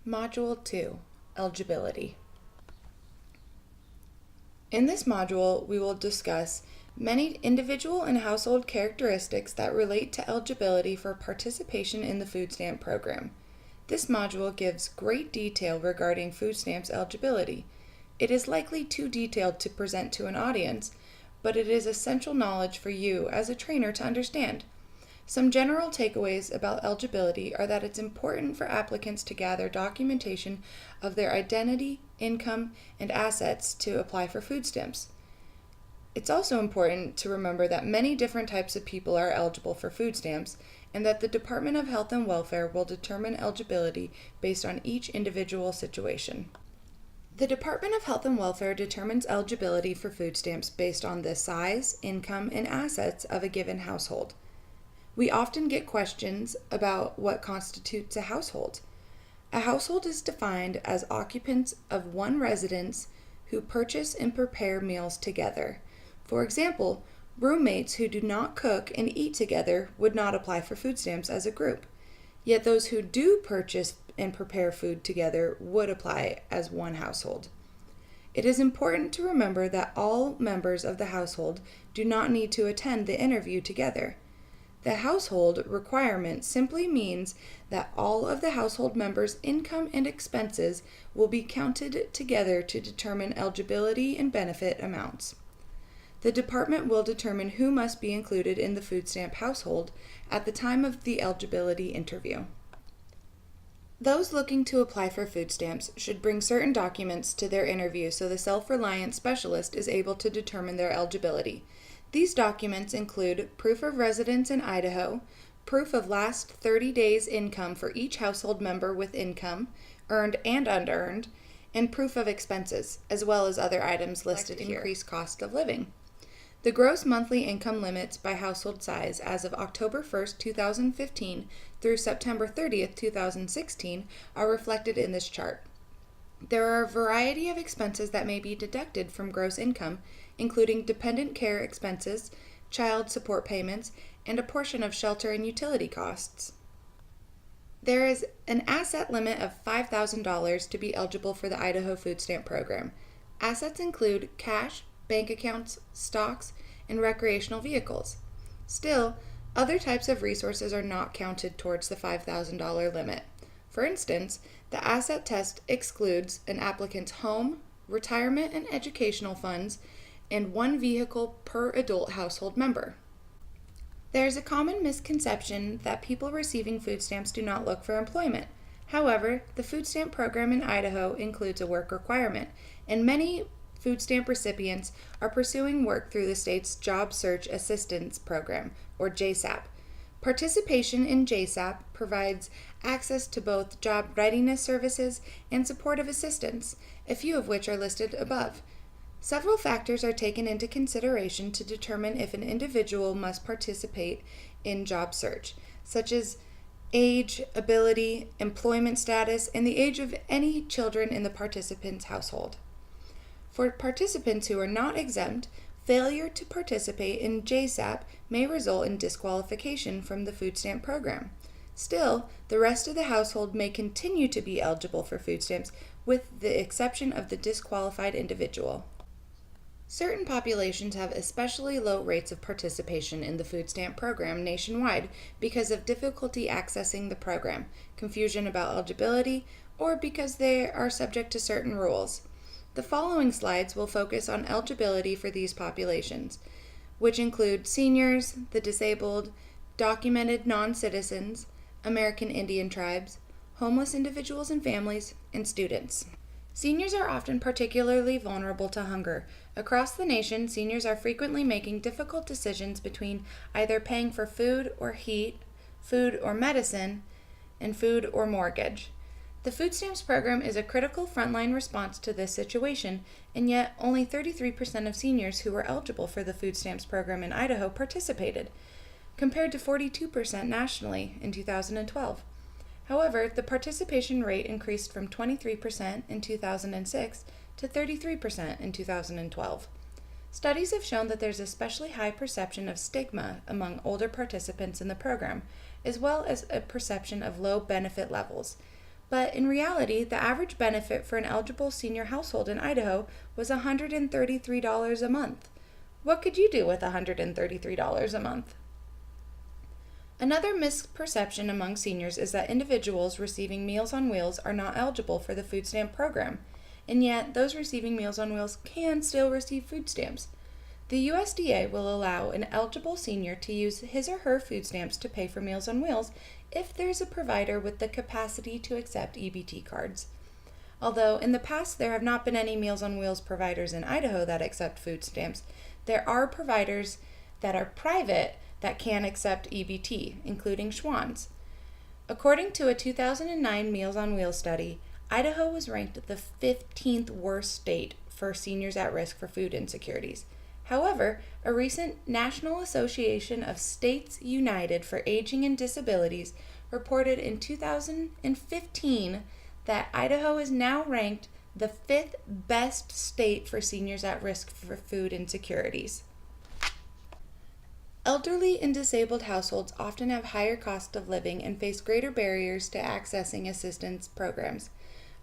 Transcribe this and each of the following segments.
Module 2, Eligibility. In this module, we will discuss many individual and household characteristics that relate to eligibility for participation in the food stamp program. This module gives great detail regarding food stamps eligibility. It is likely too detailed to present to an audience, but it is essential knowledge for you as a trainer to understand. Some general takeaways about eligibility are that it's important for applicants to gather documentation of their identity, income, and assets to apply for food stamps. It's also important to remember that many different types of people are eligible for food stamps, and that the Department of Health and Welfare will determine eligibility based on each individual situation. The Department of Health and Welfare determines eligibility for food stamps based on the size, income, and assets of a given household. We often get questions about what constitutes a household. A household is defined as occupants of one residence who purchase and prepare meals together. For example, roommates who do not cook and eat together would not apply for food stamps as a group. Yet those who do purchase and prepare food together would apply as one household. It is important to remember that all members of the household do not need to attend the interview together. The household requirement simply means that all of the household members' income and expenses will be counted together to determine eligibility and benefit amounts. The department will determine who must be included in the food stamp household at the time of the eligibility interview. Those looking to apply for food stamps should bring certain documents to their interview so the self-reliant specialist is able to determine their eligibility. These documents include proof of residence in Idaho, proof of last 30 days' income for each household member with income, earned and unearned, and proof of expenses, as well as other items listed here. Increased cost of living. The gross monthly income limits by household size as of October 1st, 2015 through September 30th, 2016 are reflected in this chart. There are a variety of expenses that may be deducted from gross income, including dependent care expenses, child support payments, and a portion of shelter and utility costs. There is an asset limit of $5,000 to be eligible for the Idaho Food Stamp Program. Assets include cash, bank accounts, stocks, and recreational vehicles. Still, other types of resources are not counted towards the $5,000 limit. For instance, the asset test excludes an applicant's home, retirement and educational funds, and one vehicle per adult household member. There is a common misconception that people receiving food stamps do not look for employment. However, the food stamp program in Idaho includes a work requirement, and many food stamp recipients are pursuing work through the state's Job Search Assistance Program, or JSAP. Participation in JSAP provides access to both job readiness services and supportive assistance, a few of which are listed above. Several factors are taken into consideration to determine if an individual must participate in job search, such as age, ability, employment status, and the age of any children in the participant's household. For participants who are not exempt, failure to participate in JSAP may result in disqualification from the food stamp program. Still, the rest of the household may continue to be eligible for food stamps, with the exception of the disqualified individual. Certain populations have especially low rates of participation in the food stamp program nationwide because of difficulty accessing the program, confusion about eligibility, or because they are subject to certain rules. The following slides will focus on eligibility for these populations, which include seniors, the disabled, documented non-citizens, American Indian tribes, homeless individuals and families, and students. Seniors are often particularly vulnerable to hunger. Across the nation, seniors are frequently making difficult decisions between either paying for food or heat, food or medicine, and food or mortgage. The food stamps program is a critical frontline response to this situation, and yet only 33% of seniors who were eligible for the food stamps program in Idaho participated, compared to 42% nationally in 2012. However, the participation rate increased from 23% in 2006 to 33% in 2012. Studies have shown that there's especially high perception of stigma among older participants in the program, as well as a perception of low benefit levels. But in reality, the average benefit for an eligible senior household in Idaho was $133 a month. What could you do with $133 a month? Another misperception among seniors is that individuals receiving Meals on Wheels are not eligible for the food stamp program, and yet those receiving Meals on Wheels can still receive food stamps. The USDA will allow an eligible senior to use his or her food stamps to pay for Meals on Wheels if there's a provider with the capacity to accept EBT cards. Although in the past there have not been any Meals on Wheels providers in Idaho that accept food stamps, there are providers that are private that can accept EBT, including Schwann's. According to a 2009 Meals on Wheels study, Idaho was ranked the 15th worst state for seniors at risk for food insecurities. However, a recent National Association of States United for Aging and Disabilities reported in 2015 that Idaho is now ranked the 5th best state for seniors at risk for food insecurities. Elderly and disabled households often have higher cost of living and face greater barriers to accessing assistance programs.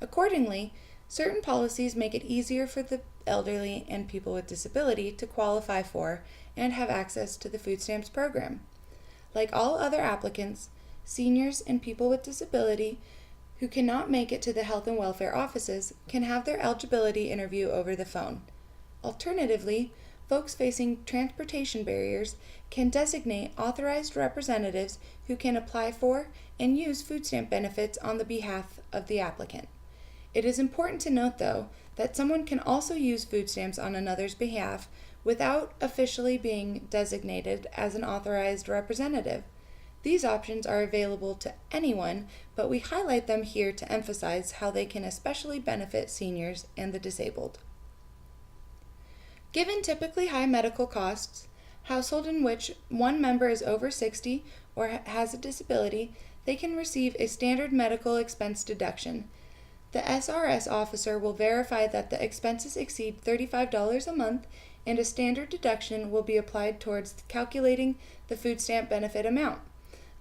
Accordingly, certain policies make it easier for the elderly and people with disability to qualify for and have access to the food stamps program. Like all other applicants, seniors and people with disability who cannot make it to the health and welfare offices can have their eligibility interview over the phone. Alternatively, folks facing transportation barriers can designate authorized representatives who can apply for and use food stamp benefits on the behalf of the applicant. It is important to note, though, that someone can also use food stamps on another's behalf without officially being designated as an authorized representative. These options are available to anyone, but we highlight them here to emphasize how they can especially benefit seniors and the disabled. Given typically high medical costs, household in which one member is over 60 or has a disability, they can receive a standard medical expense deduction. The SRS officer will verify that the expenses exceed $35 a month, and a standard deduction will be applied towards calculating the food stamp benefit amount.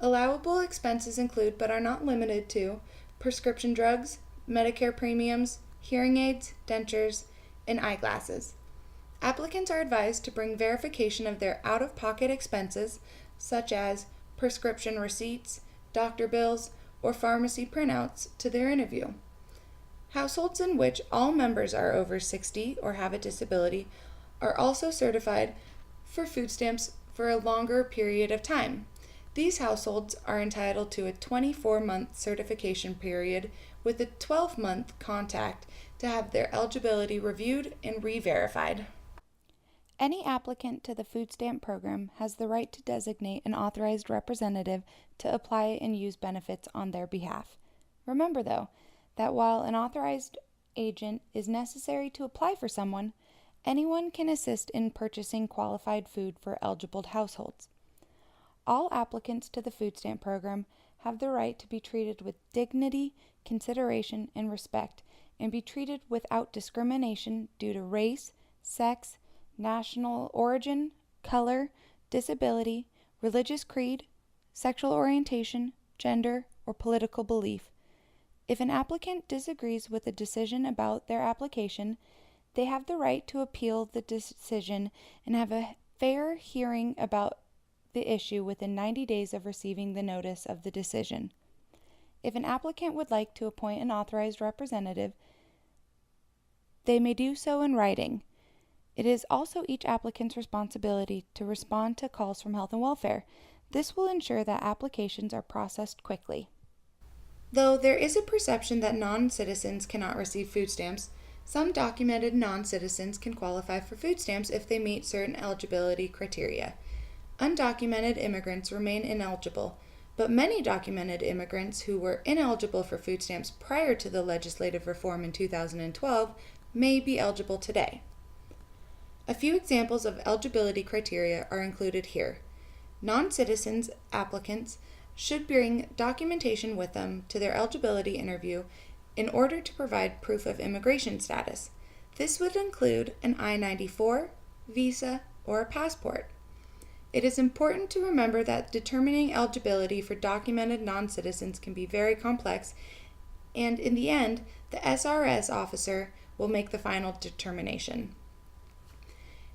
Allowable expenses include, but are not limited to, prescription drugs, Medicare premiums, hearing aids, dentures, and eyeglasses. Applicants are advised to bring verification of their out-of-pocket expenses, such as prescription receipts, doctor bills, or pharmacy printouts, to their interview. Households in which all members are over 60 or have a disability are also certified for food stamps for a longer period of time. These households are entitled to a 24-month certification period with a 12-month contact to have their eligibility reviewed and re-verified. Any applicant to the food stamp program has the right to designate an authorized representative to apply and use benefits on their behalf. Remember, though, that while an authorized agent is necessary to apply for someone, anyone can assist in purchasing qualified food for eligible households. All applicants to the food stamp program have the right to be treated with dignity, consideration, and respect, and be treated without discrimination due to race, sex, national origin, color, disability, religious creed, sexual orientation, gender, or political belief. If an applicant disagrees with a decision about their application, they have the right to appeal the decision and have a fair hearing about the issue within 90 days of receiving the notice of the decision. If an applicant would like to appoint an authorized representative, they may do so in writing. It is also each applicant's responsibility to respond to calls from health and welfare. This will ensure that applications are processed quickly. Though there is a perception that non-citizens cannot receive food stamps, some documented non-citizens can qualify for food stamps if they meet certain eligibility criteria. Undocumented immigrants remain ineligible, but many documented immigrants who were ineligible for food stamps prior to the legislative reform in 2012 may be eligible today. A few examples of eligibility criteria are included here. Non-citizens applicants should bring documentation with them to their eligibility interview in order to provide proof of immigration status. This would include an I-94, visa, or a passport. It is important to remember that determining eligibility for documented non-citizens can be very complex and in the end, the SRS officer will make the final determination.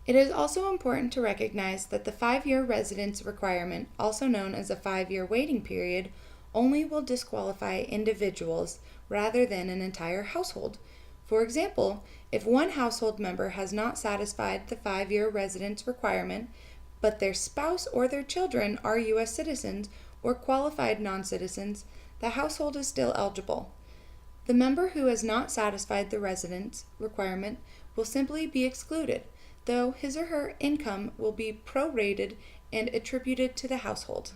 It is also important to recognize that the 5-year residence requirement, also known as a 5-year waiting period, only will disqualify individuals rather than an entire household. For example, if one household member has not satisfied the 5-year residence requirement, but their spouse or their children are U.S. citizens or qualified non-citizens, the household is still eligible. The member who has not satisfied the residence requirement will simply be excluded, though his or her income will be prorated and attributed to the household.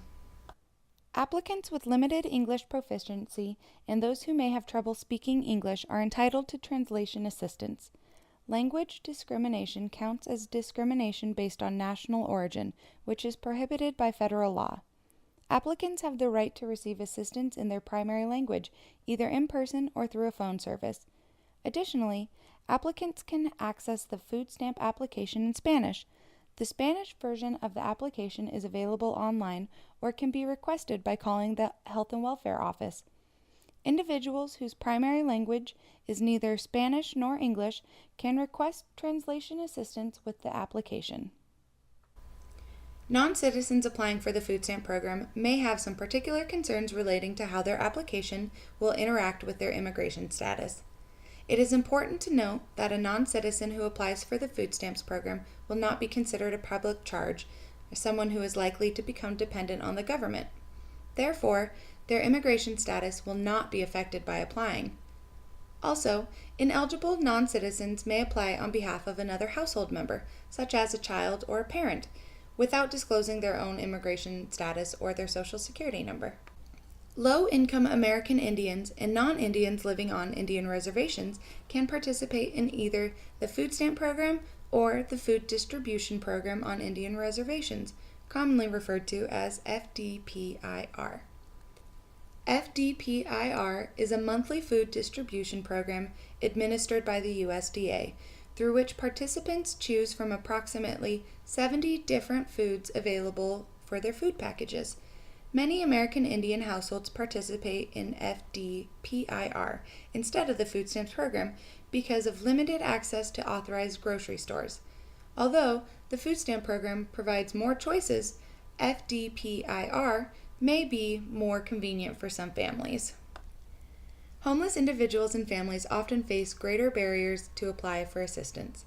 Applicants with limited English proficiency and those who may have trouble speaking English are entitled to translation assistance. Language discrimination counts as discrimination based on national origin, which is prohibited by federal law. Applicants have the right to receive assistance in their primary language, either in person or through a phone service. Additionally, applicants can access the food stamp application in Spanish. The Spanish version of the application is available online or can be requested by calling the Health and Welfare Office. Individuals whose primary language is neither Spanish nor English can request translation assistance with the application. Non-citizens applying for the food stamp program may have some particular concerns relating to how their application will interact with their immigration status. It is important to note that a non-citizen who applies for the food stamps program will not be considered a public charge or someone who is likely to become dependent on the government. Therefore, their immigration status will not be affected by applying. Also, ineligible non-citizens may apply on behalf of another household member, such as a child or a parent, without disclosing their own immigration status or their Social Security number. Low-income American Indians and non-Indians living on Indian reservations can participate in either the food stamp program or the food distribution program on Indian reservations, commonly referred to as FDPIR. FDPIR is a monthly food distribution program administered by the USDA, through which participants choose from approximately 70 different foods available for their food packages. Many American Indian households participate in FDPIR instead of the food stamps program because of limited access to authorized grocery stores. Although the food stamp program provides more choices, FDPIR may be more convenient for some families. Homeless individuals and families often face greater barriers to apply for assistance.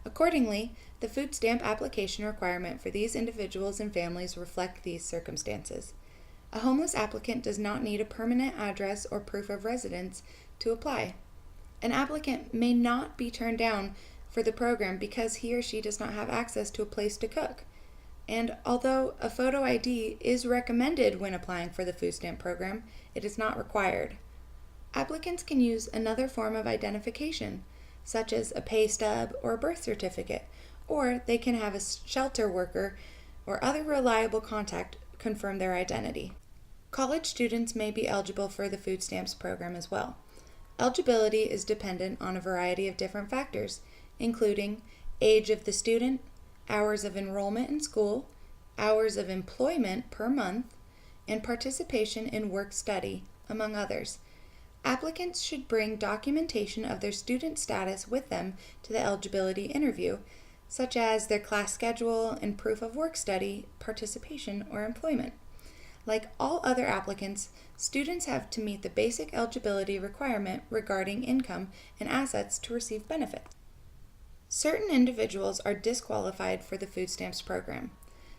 Accordingly, the food stamp application requirement for these individuals and families reflect these circumstances. A homeless applicant does not need a permanent address or proof of residence to apply. An applicant may not be turned down for the program because he or she does not have access to a place to cook. And although a photo ID is recommended when applying for the food stamp program, it is not required. Applicants can use another form of identification, such as a pay stub or a birth certificate, or they can have a shelter worker or other reliable contact confirm their identity. College students may be eligible for the food stamps program as well. Eligibility is dependent on a variety of different factors, including age of the student, hours of enrollment in school, hours of employment per month, and participation in work-study, among others. Applicants should bring documentation of their student status with them to the eligibility interview, such as their class schedule and proof of work-study, participation, or employment. Like all other applicants, students have to meet the basic eligibility requirement regarding income and assets to receive benefits. Certain individuals are disqualified for the food stamps program.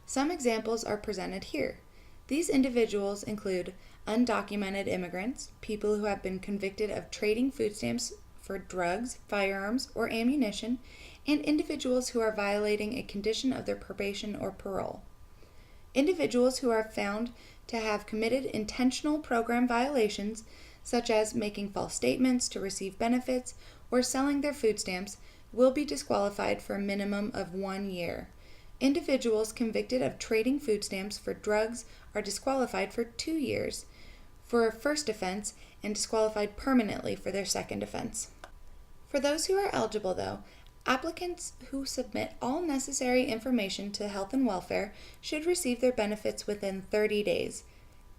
Some examples are presented here. These individuals include undocumented immigrants, people who have been convicted of trading food stamps for drugs, firearms, or ammunition, and individuals who are violating a condition of their probation or parole. Individuals who are found to have committed intentional program violations, such as making false statements to receive benefits or selling their food stamps, will be disqualified for a minimum of 1 year. Individuals convicted of trading food stamps for drugs are disqualified for 2 years for a first offense and disqualified permanently for their second offense. For those who are eligible, though, applicants who submit all necessary information to Health and Welfare should receive their benefits within 30 days.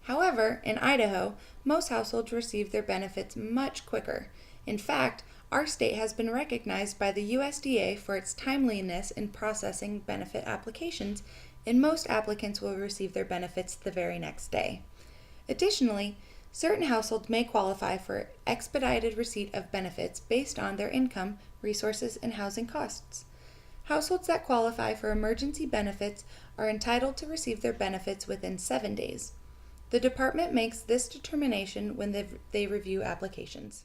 However, in Idaho, most households receive their benefits much quicker. In fact, our state has been recognized by the USDA for its timeliness in processing benefit applications, and most applicants will receive their benefits the very next day. Additionally, certain households may qualify for expedited receipt of benefits based on their income, resources, and housing costs. Households that qualify for emergency benefits are entitled to receive their benefits within 7 days. The department makes this determination when they review applications.